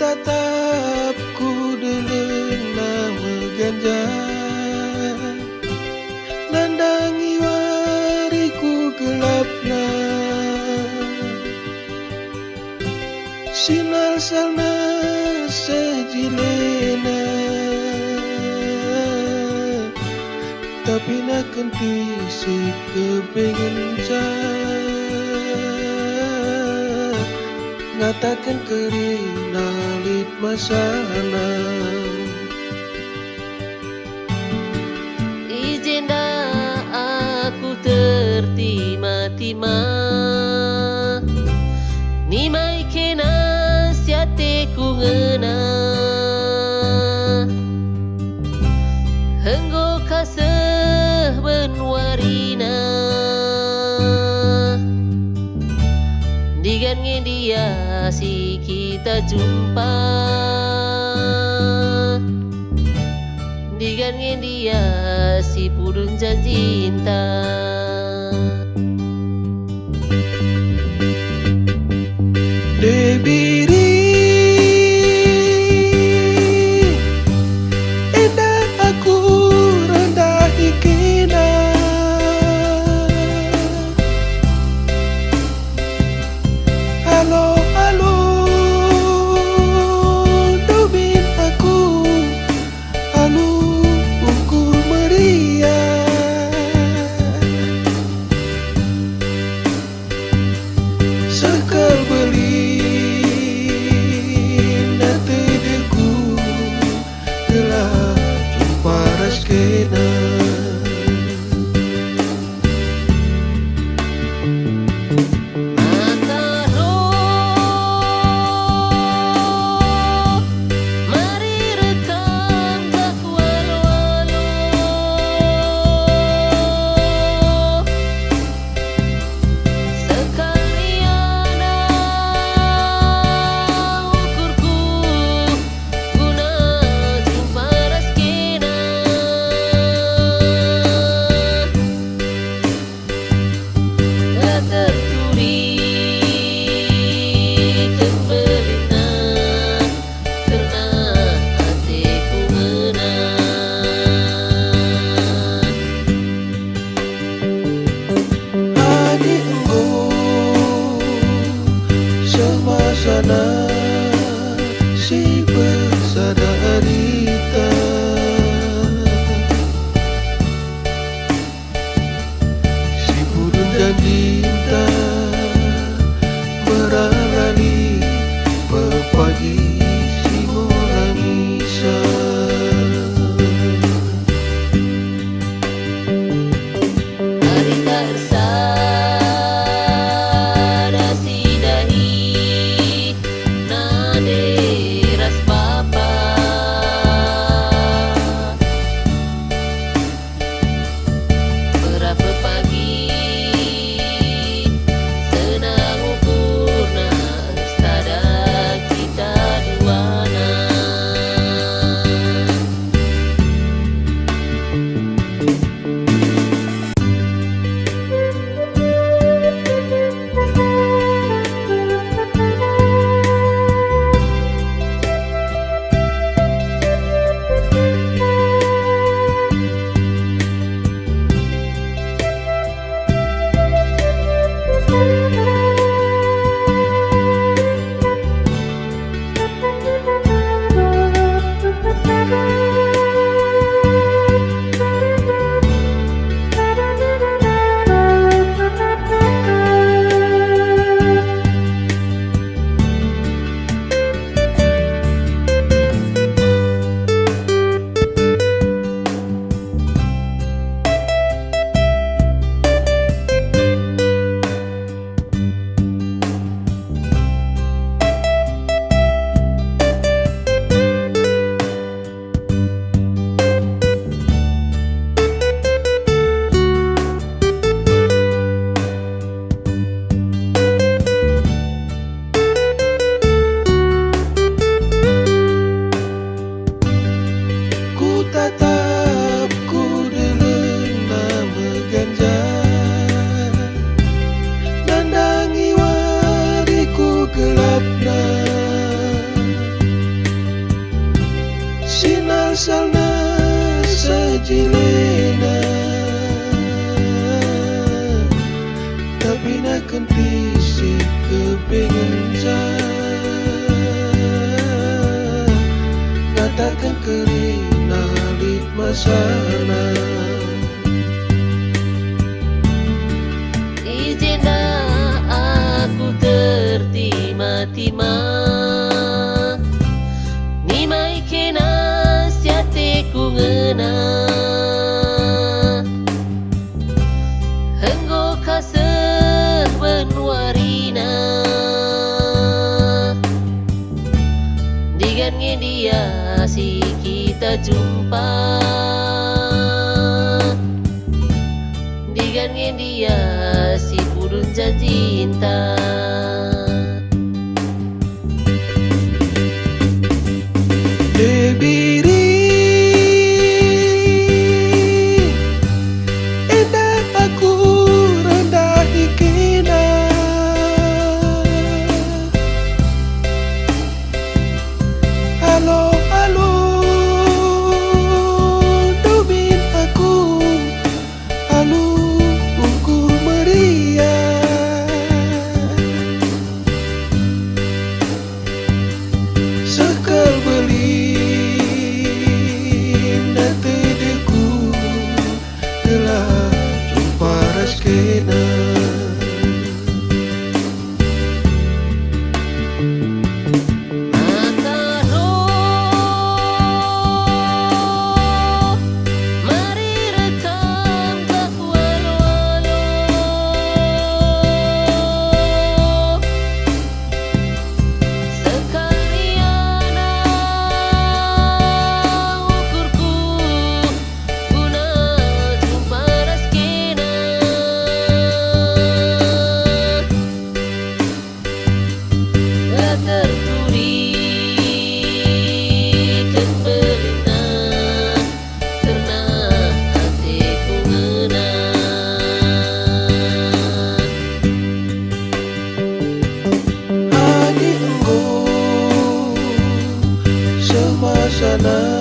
tatapku delena meganja, nandangi wariku gelapna, sinar sana sejilena, tapi nak kenti si kepengen ngatakan kerina lit masana. Izin dah aku tertima-tima, ni mai kena siate ku ngena, henggo kaseh benwarina, digan dia si kita jumpa, digan dia si pudun janji cinta. Debiri endah aku rendah ikina, halo halo dobin aku, halo ukur meriah, sekal beli kena. Sana si bersadarita, si pudun janjinta meralani pepagi si morangisa. asalna sajilena, tapi nak kentisi kepengen ngatakan kerina lit masana. Izinlah aku tertima-tima, nimai kena siateku ngena, henggo kaseh benwarina, dengan dia si kita jumpa, dengan dia si purun janji cinta. Debiri indah aku rendah ikina, halo halo dumin aku, halo buku meriah, sekal beli kena. Mari rekam tak walau-walau, sekalian ukurku guna jumpa raskena. Tertulis kembelina karena hatiku ngena. Hanya engkau semasana